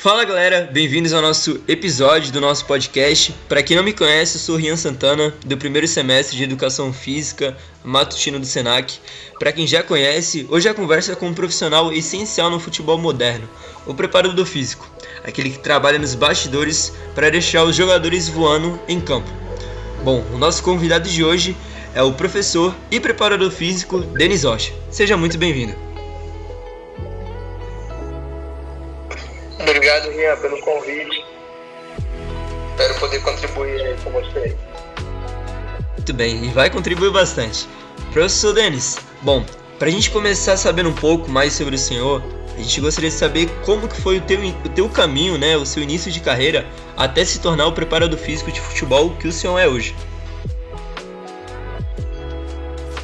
Fala galera, bem-vindos ao nosso episódio do nosso podcast. Para quem não me conhece, eu sou o Rian Santana, do primeiro semestre de Educação Física matutino do Senac. Para quem já conhece, hoje a conversa é com um profissional essencial no futebol moderno, o preparador físico, aquele que trabalha nos bastidores para deixar os jogadores voando em campo. Bom, o nosso convidado de hoje é o professor e preparador físico Denis Rocha. Seja muito bem-vindo. Obrigado, Rian, pelo convite. Espero poder contribuir aí com você. Muito bem, e vai contribuir bastante. Professor Denis, bom, para a gente começar sabendo um pouco mais sobre o senhor, a gente gostaria de saber como que foi o teu caminho, né, o seu início de carreira, até se tornar o preparador físico de futebol que o senhor é hoje.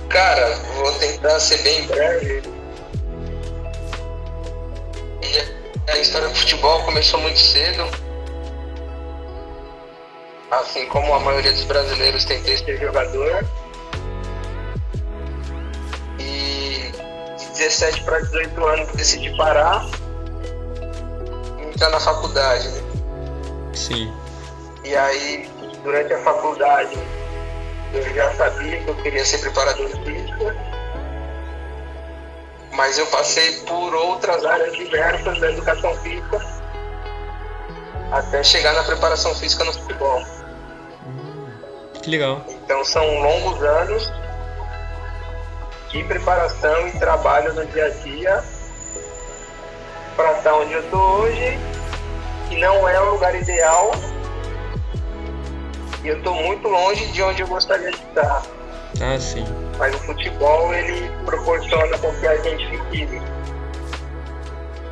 Cara, vou tentar ser bem breve. A história do futebol começou muito cedo. Assim como a maioria dos brasileiros, tentei ser jogador. E de 17 para 18 anos decidi parar e entrar na faculdade, né? Sim. E aí, durante a faculdade, eu já sabia que eu queria ser preparador físico. Mas eu passei por outras áreas diversas da educação física até chegar na preparação física no futebol. Que legal. Então são longos anos de preparação e trabalho no dia a dia para estar onde eu estou hoje, que não é o lugar ideal, e eu estou muito longe de onde eu gostaria de estar. Ah, sim. Mas o futebol, ele proporciona com que a gente fique,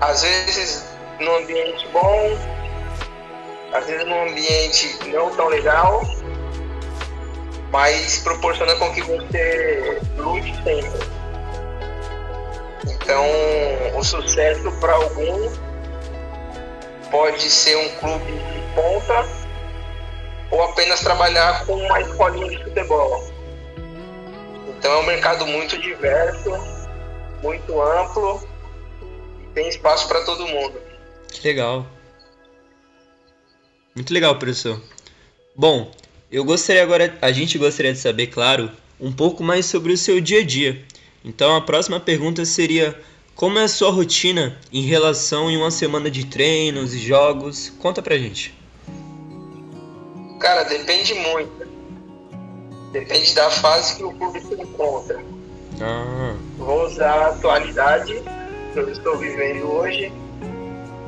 às vezes, num ambiente bom, às vezes num ambiente não tão legal, mas proporciona com que você lute sempre. Então, o sucesso para algum pode ser um clube de ponta ou apenas trabalhar com uma escolinha de futebol. Então é um mercado muito diverso, muito amplo e tem espaço para todo mundo. Que legal. Muito legal, professor. Bom, a gente gostaria de saber, claro, um pouco mais sobre o seu dia a dia. Então a próxima pergunta seria: como é a sua rotina em relação em uma semana de treinos e jogos? Conta pra gente. Cara, depende muito. Depende da fase que o clube se encontra. Vou usar a atualidade que eu estou vivendo hoje.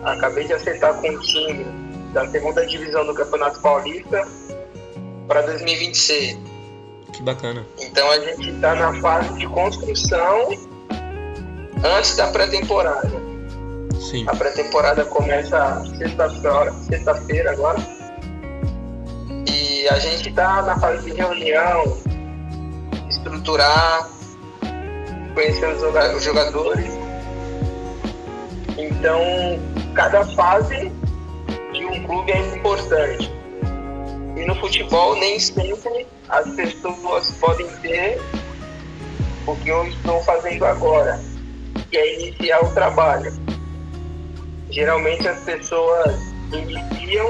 Acabei de acertar com o time da segunda divisão do Campeonato Paulista para 2026. Que bacana. Então a gente está na fase de construção antes da pré-temporada. Sim. A pré-temporada começa sexta-feira agora. E a gente está na fase de reunião, estruturar, conhecer os jogadores. Então, cada fase de um clube é importante. E no futebol, nem sempre as pessoas podem ter o que eu estou fazendo agora, que é iniciar o trabalho. Geralmente as pessoas iniciam,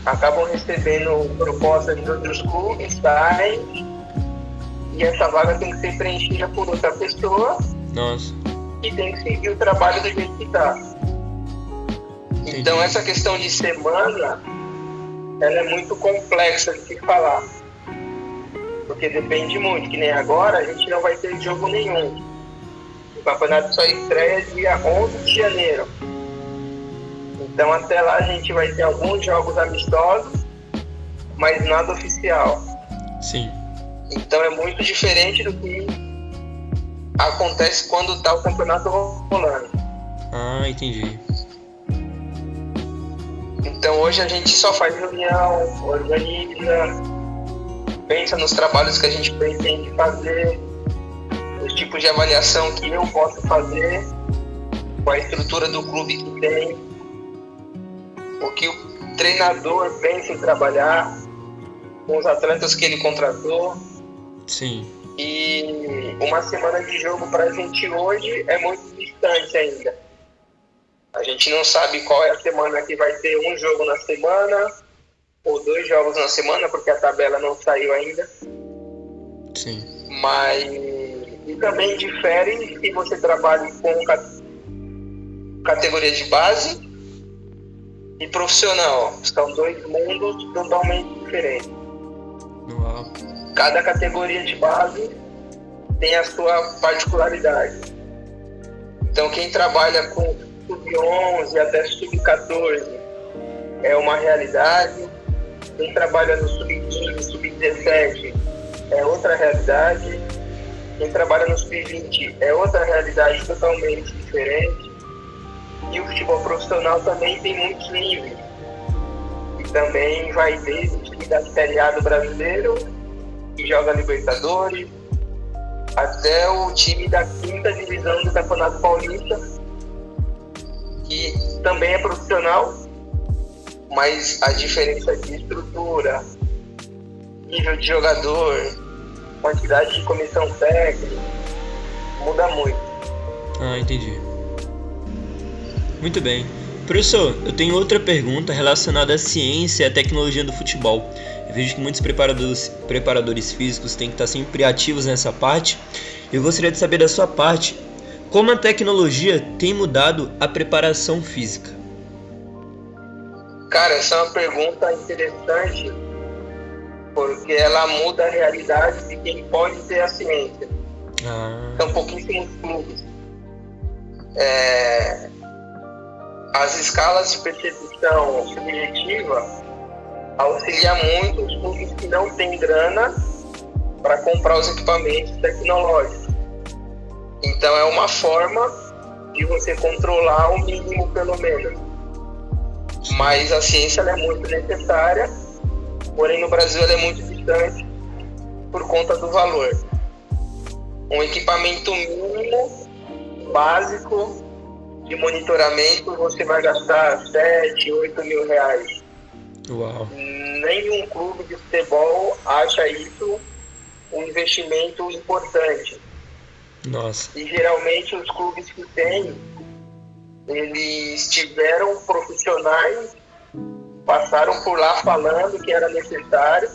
acabam recebendo propostas de outros clubes, saem, e essa vaga tem que ser preenchida por outra pessoa. Nossa. E tem que seguir o trabalho do jeito que está. Então essa questão de semana, ela é muito complexa de se falar, porque depende muito, que nem agora a gente não vai ter jogo nenhum. O campeonato só estreia dia 11 de janeiro. Então até lá a gente vai ter alguns jogos amistosos, mas nada oficial. Sim. Então é muito diferente do que acontece quando está o campeonato rolando. Ah, entendi. Então hoje a gente só faz reunião, organiza, pensa nos trabalhos que a gente pretende fazer, os tipos de avaliação que eu posso fazer, com a estrutura do clube que tem, o que o treinador pensa em trabalhar, com os atletas que ele contratou. Sim. E uma semana de jogo pra gente hoje é muito distante ainda. A gente não sabe qual é a semana que vai ter um jogo na semana ou 2 jogos na semana, porque a tabela não saiu ainda. Sim. Mas e também difere se você trabalha com categoria de base e profissional. São 2 mundos totalmente diferentes. Uau. Cada categoria de base tem a sua particularidade. Então, quem trabalha com sub-11 até sub-14 é uma realidade. Quem trabalha no sub-15, sub-17 é outra realidade. Quem trabalha no sub-20 é outra realidade totalmente diferente. E o futebol profissional também tem muitos níveis. E também vai desde o time da Série A do brasileiro, que joga Libertadores, até o time da 5ª divisão do Campeonato Paulista, que também é profissional, mas a diferença de estrutura, nível de jogador, quantidade de comissão técnica, muda muito. Entendi. Muito bem. Professor, eu tenho outra pergunta relacionada à ciência e à tecnologia do futebol. Eu vejo que muitos preparadores físicos têm que estar sempre ativos nessa parte. Eu gostaria de saber da sua parte, como a tecnologia tem mudado a preparação física? Cara, essa é uma pergunta interessante, porque ela muda a realidade de quem pode ter a ciência. São pouquíssimos clubes. As escalas de percepção subjetiva auxiliam muito os clubes que não têm grana para comprar os equipamentos tecnológicos. Então é uma forma de você controlar o mínimo, pelo menos. Mas a ciência ela é muito necessária, porém no Brasil ela é muito distante por conta do valor. Um equipamento mínimo, básico, de monitoramento, você vai gastar 7, 8 mil reais. Uau. Nenhum clube de futebol acha isso um investimento importante. Nossa. E geralmente os clubes que têm, eles tiveram profissionais, passaram por lá falando que era necessário.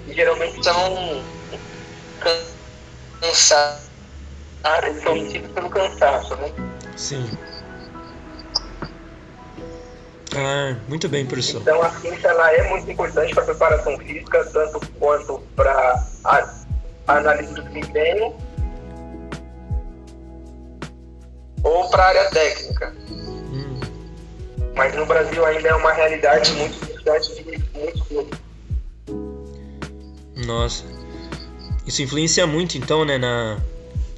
E geralmente são cansados. Eles são metidos pelo cansaço, né? Sim. Muito bem, professor. Então a ciência ela é muito importante para a preparação física, tanto quanto para a análise do desempenho ou para a área técnica. Mas no Brasil ainda é uma realidade muito distante de muitos clubes. Nossa. Isso influencia muito, então, né,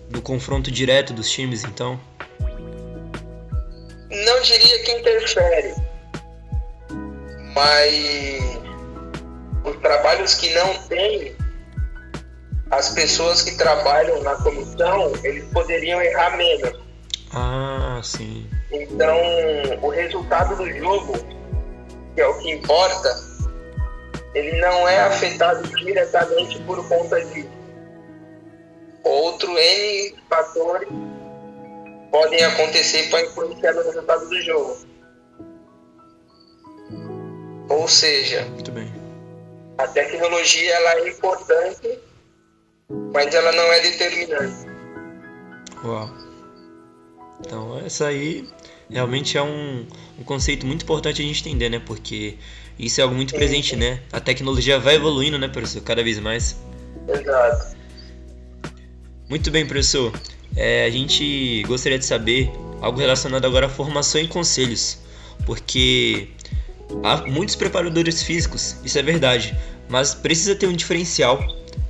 no confronto direto dos times, então? Não diria que interfere, mas os trabalhos que não tem, as pessoas que trabalham na comissão, eles poderiam errar menos. Sim. Então, o resultado do jogo, que é o que importa, ele não é afetado diretamente por conta disso. Outro N fatores podem acontecer para influenciar no resultado do jogo. Ou seja, muito bem. A tecnologia ela é importante, mas ela não é determinante. Uau. Então, essa aí realmente é um conceito muito importante a gente entender, né? Porque isso é algo muito presente, né? A tecnologia vai evoluindo, né, professor? Cada vez mais. Exato. Muito bem, professor. A gente gostaria de saber algo relacionado agora à formação e conselhos. Porque há muitos preparadores físicos, isso é verdade, mas precisa ter um diferencial,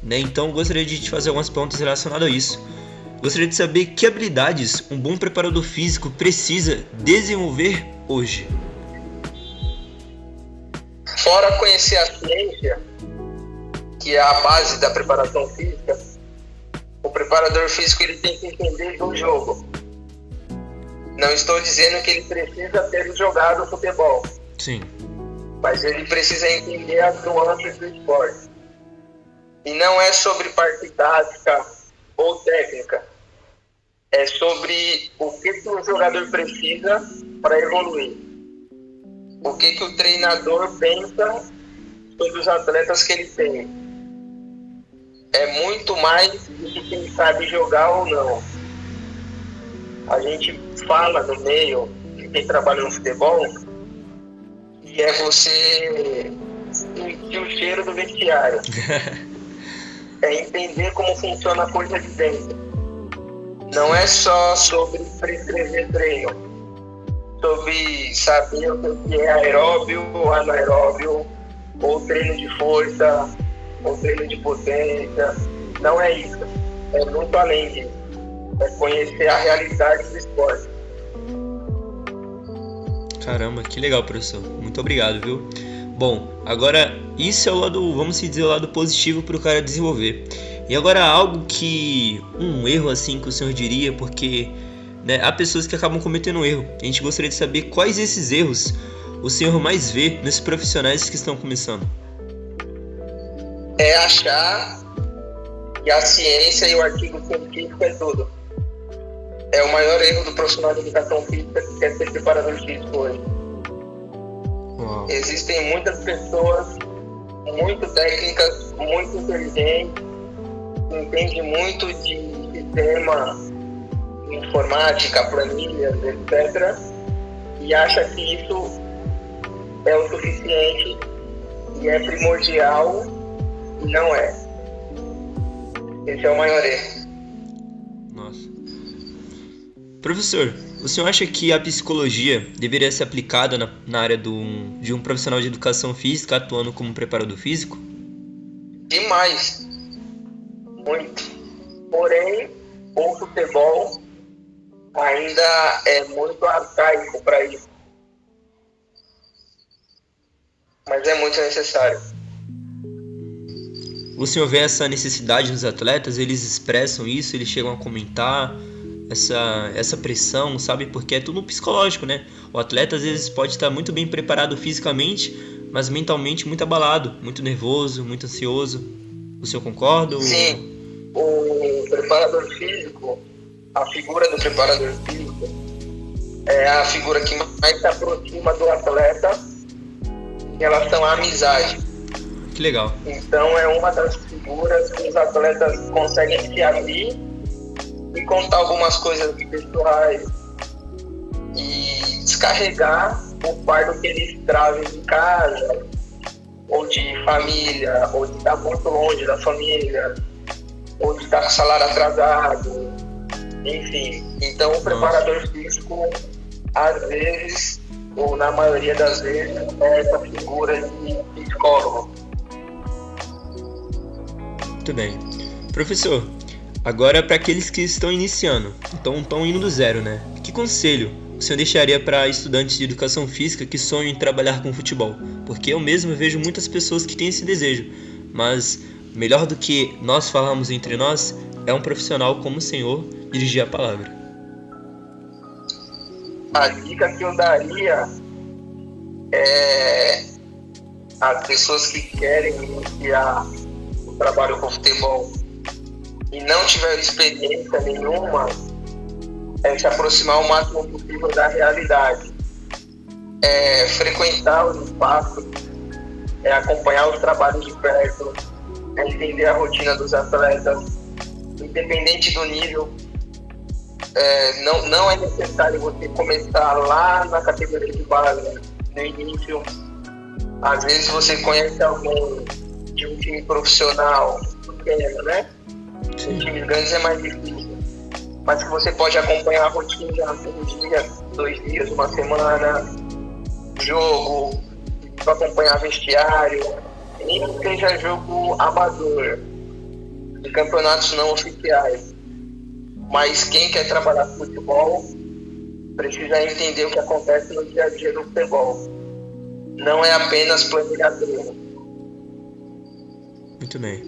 né? Então, gostaria de te fazer algumas perguntas relacionadas a isso. Gostaria de saber que habilidades um bom preparador físico precisa desenvolver hoje. Fora conhecer a ciência, que é a base da preparação física, o preparador físico ele tem que entender do jogo. Não estou dizendo que ele precisa ter jogado futebol. Sim. Mas ele precisa entender as nuances do esporte. E não é sobre parte tática ou técnica. é sobre o que o jogador precisa para evoluir. O que o treinador pensa sobre os atletas que ele tem. É muito mais do que quem sabe jogar ou não. A gente fala no meio de quem trabalha no futebol que é você sentir o cheiro do vestiário. É entender como funciona a coisa de dentro. Não é só sobre prescrever treino, sobre saber o que é aeróbio ou anaeróbio, ou treino de força, ou treino de potência. Não é isso. É muito além disso. É conhecer a realidade do esporte. Caramba, que legal, professor. Muito obrigado, viu? Bom, agora isso é o lado, vamos dizer, o lado positivo para o cara desenvolver. E agora algo que, um erro assim que o senhor diria, porque né, há pessoas que acabam cometendo um erro. A gente gostaria de saber quais esses erros o senhor mais vê nesses profissionais que estão começando. É achar que a ciência e o artigo científico é tudo. É o maior erro do profissional de educação física que quer ser preparador físico hoje. Uau. Existem muitas pessoas muito técnicas, muito inteligentes, que entendem muito de sistema, informática, planilhas, etc. E acha que isso é o suficiente e é primordial e não é. Esse é o maior erro. Nossa. Professor, o senhor acha que a psicologia deveria ser aplicada na área de um profissional de educação física atuando como preparador físico? Demais. Muito. Porém, o futebol ainda é muito arcaico para isso. Mas é muito necessário. O senhor vê essa necessidade nos atletas? Eles expressam isso? Eles chegam a comentar essa pressão, sabe? Porque é tudo psicológico, né? O atleta às vezes pode estar muito bem preparado fisicamente, mas mentalmente muito abalado, muito nervoso, muito ansioso. O senhor concorda? Sim. O preparador físico, a figura do preparador físico é a figura que mais se aproxima do atleta em relação à amizade. Que legal. Então é uma das figuras que os atletas conseguem se abrir e contar algumas coisas pessoais e descarregar o fardo que eles trazem de casa, ou de família, ou de estar muito longe da família, ou de estar com salário atrasado, enfim. Então o preparador físico, às vezes, ou na maioria das vezes, é essa figura de psicólogo. Muito bem. Professor, agora para aqueles que estão iniciando, então estão indo do zero, né? Que conselho o senhor deixaria para estudantes de educação física que sonham em trabalhar com futebol? Porque eu mesmo vejo muitas pessoas que têm esse desejo, mas melhor do que nós falarmos entre nós é um profissional como o senhor dirigir a palavra. A dica que eu daria é as pessoas que querem iniciar o trabalho com futebol e não tiveram experiência nenhuma, é se aproximar o máximo possível da realidade. É frequentar os espaços, é acompanhar os trabalhos de perto, é entender a rotina dos atletas, independente do nível. Não é necessário você começar lá na categoria de base, no início. Às vezes você conhece alguém de um time profissional pequeno, né? Em times grandes é mais difícil. Mas que você pode acompanhar a rotina um dia, 2 dias, uma semana, jogo, para acompanhar vestiário, nem que seja jogo amador, de campeonatos não oficiais. Mas quem quer trabalhar com futebol precisa entender o que acontece no dia a dia do futebol. Não é apenas planilhar treino. Muito bem,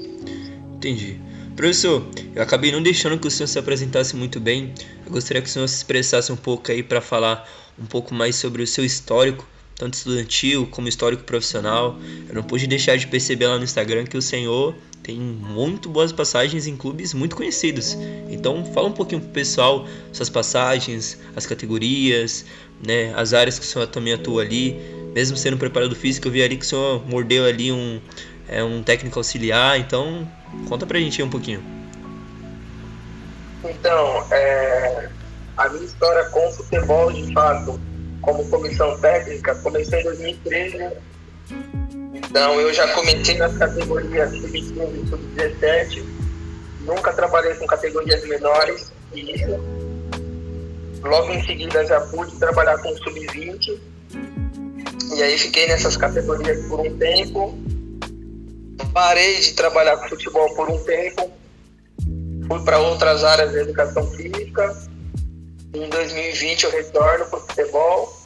entendi. Professor, eu acabei não deixando que o senhor se apresentasse muito bem. Eu gostaria que o senhor se expressasse um pouco aí para falar um pouco mais sobre o seu histórico, tanto estudantil como histórico profissional. Eu não pude deixar de perceber lá no Instagram que o senhor tem muito boas passagens em clubes muito conhecidos. Então fala um pouquinho pro pessoal suas passagens, as categorias, né, as áreas que o senhor também atua ali. Mesmo sendo preparador físico, eu vi ali que o senhor mordeu ali um técnico auxiliar. Então conta pra gente aí um pouquinho. Então, a minha história com o futebol, de fato, como comissão técnica, começou em 2013. Então, eu já comecei nas categorias sub-15 e sub-17. Nunca trabalhei com categorias menores. E logo em seguida já pude trabalhar com sub-20. E aí fiquei nessas categorias por um tempo. Parei de trabalhar com futebol por um tempo. Fui para outras áreas de educação física. Em 2020 eu retorno para o futebol.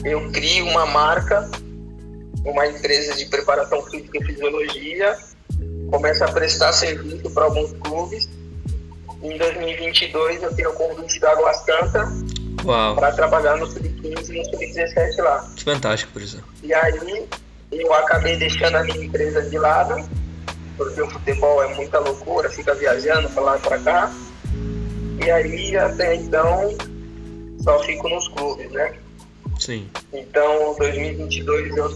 Eu crio uma marca, uma empresa de preparação física e fisiologia. Começo a prestar serviço para alguns clubes. Em 2022 eu tenho o convite da Água Santa para trabalhar no Sub-15 e no Sub-17 lá. Que fantástico, professor. E aí eu acabei deixando a minha empresa de lado, porque o futebol é muita loucura, fica viajando para lá e para cá. E aí até então só fico nos clubes, né? Sim. Então, em 2022 eu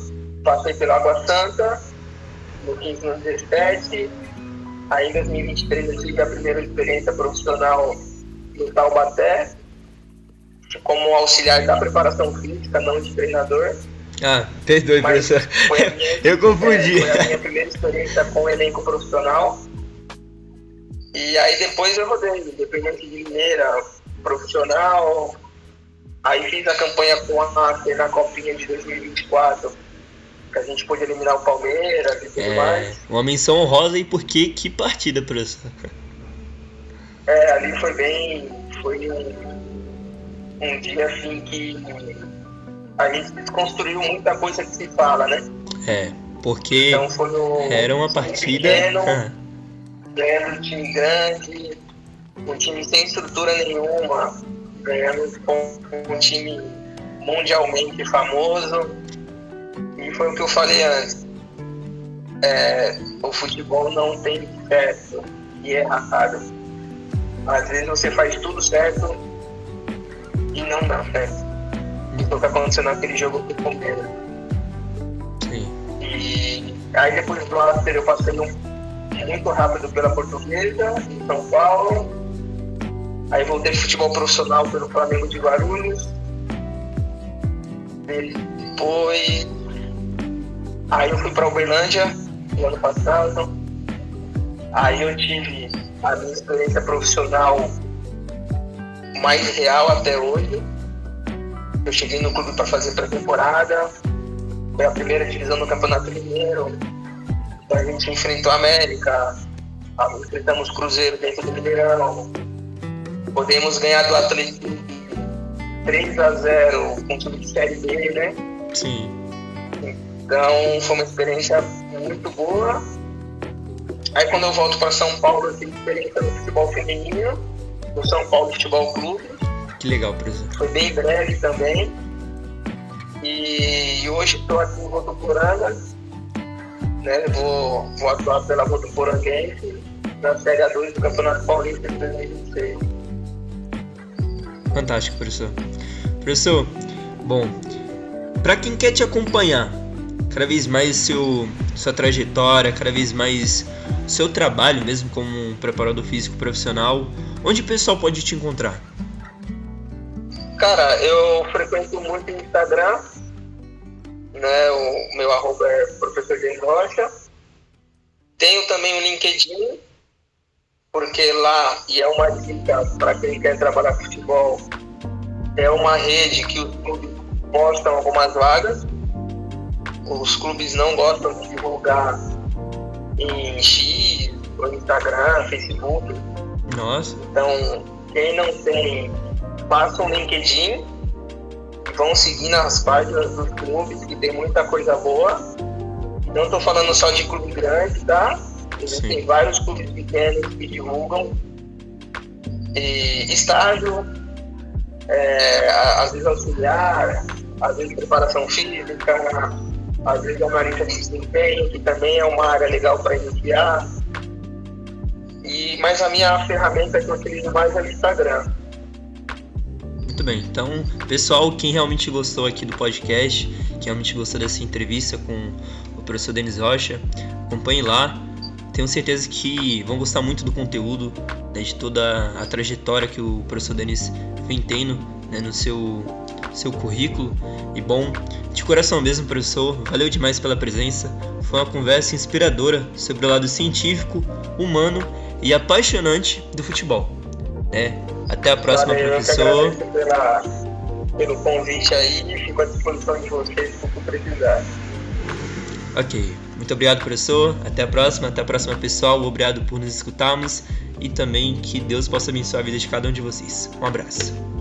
passei pela Água Santa, no 15 e no 17. Aí em 2023 eu tive a primeira experiência profissional no Taubaté, como auxiliar da preparação física, não de treinador. Ah, perdoe, professor. Eu confundi. Foi a minha primeira experiência com o elenco profissional. E aí depois eu rodei, independente de Mineira, profissional. Aí fiz a campanha com a ACE na Copinha de 2024, que a gente pôde eliminar o Palmeiras e tudo mais. Uma menção honrosa e por que partida, professor? Ali foi um dia assim que a gente desconstruiu muita coisa que se fala, né? Porque então, era uma partida... Ganhando um time grande, um time sem estrutura nenhuma, ganhando com um time mundialmente famoso. E foi o que eu falei antes. O futebol não tem certo e errado. Às vezes você faz tudo certo e não dá certo. Isso é o que aconteceu naquele jogo com o Palmeiras. Sim. E aí depois do Master eu passei muito rápido pela Portuguesa, em São Paulo. Aí voltei de futebol profissional pelo Flamengo de Guarulhos. Depois... Aí eu fui para Uberlândia no ano passado. Aí eu tive a minha experiência profissional mais real até hoje. Eu cheguei no clube para fazer pré-temporada. Foi a primeira divisão do Campeonato Mineiro. A gente enfrentou a América, enfrentamos Cruzeiro dentro do Mineirão. Podemos ganhar do Atlético 3-0 com time de Série B, né? Sim. Então foi uma experiência muito boa. Aí quando eu volto para São Paulo, eu tive experiência no futebol feminino, no São Paulo Futebol Clube. Que legal, professor. Foi bem breve também. E hoje estou aqui em Votuporanga, né? Vou atuar pela Votuporanguense na Série A2 do Campeonato Paulista de 2026. Fantástico, professor. Professor, bom, para quem quer te acompanhar cada vez mais sua trajetória, cada vez mais seu trabalho mesmo como um preparador físico profissional, onde o pessoal pode te encontrar? Cara, eu frequento muito o Instagram, né? O meu @ é Professor James Rocha. Tenho também o LinkedIn, porque lá, e é uma dica para quem quer trabalhar com futebol, é uma rede que os clubes postam algumas vagas. Os clubes não gostam de divulgar em X, no Instagram, Facebook. Nossa. Então, quem não tem, faça um LinkedIn e vão seguindo as páginas dos clubes, que tem muita coisa boa. Não estou falando só de clube grande, tá? Existem vários clubes pequenos que divulgam. E estágio, às vezes auxiliar, às vezes preparação física, às vezes analista de desempenho, que também é uma área legal para iniciar. Mas a minha ferramenta que eu utilizo mais é o Instagram. Muito bem, então, pessoal, quem realmente gostou aqui do podcast, quem realmente gostou dessa entrevista com o professor Denis Rocha, acompanhe lá. Tenho certeza que vão gostar muito do conteúdo, né, de toda a trajetória que o professor Denis vem tendo, né, no seu currículo. E bom, de coração mesmo, professor, valeu demais pela presença. Foi uma conversa inspiradora sobre o lado científico, humano e apaixonante do futebol. Até a próxima, professor. Eu que agradeço pelo convite aí e fico à disposição de vocês se precisar. Ok, muito obrigado, professor. Até a próxima, pessoal. Obrigado por nos escutarmos e também que Deus possa abençoar a vida de cada um de vocês. Um abraço.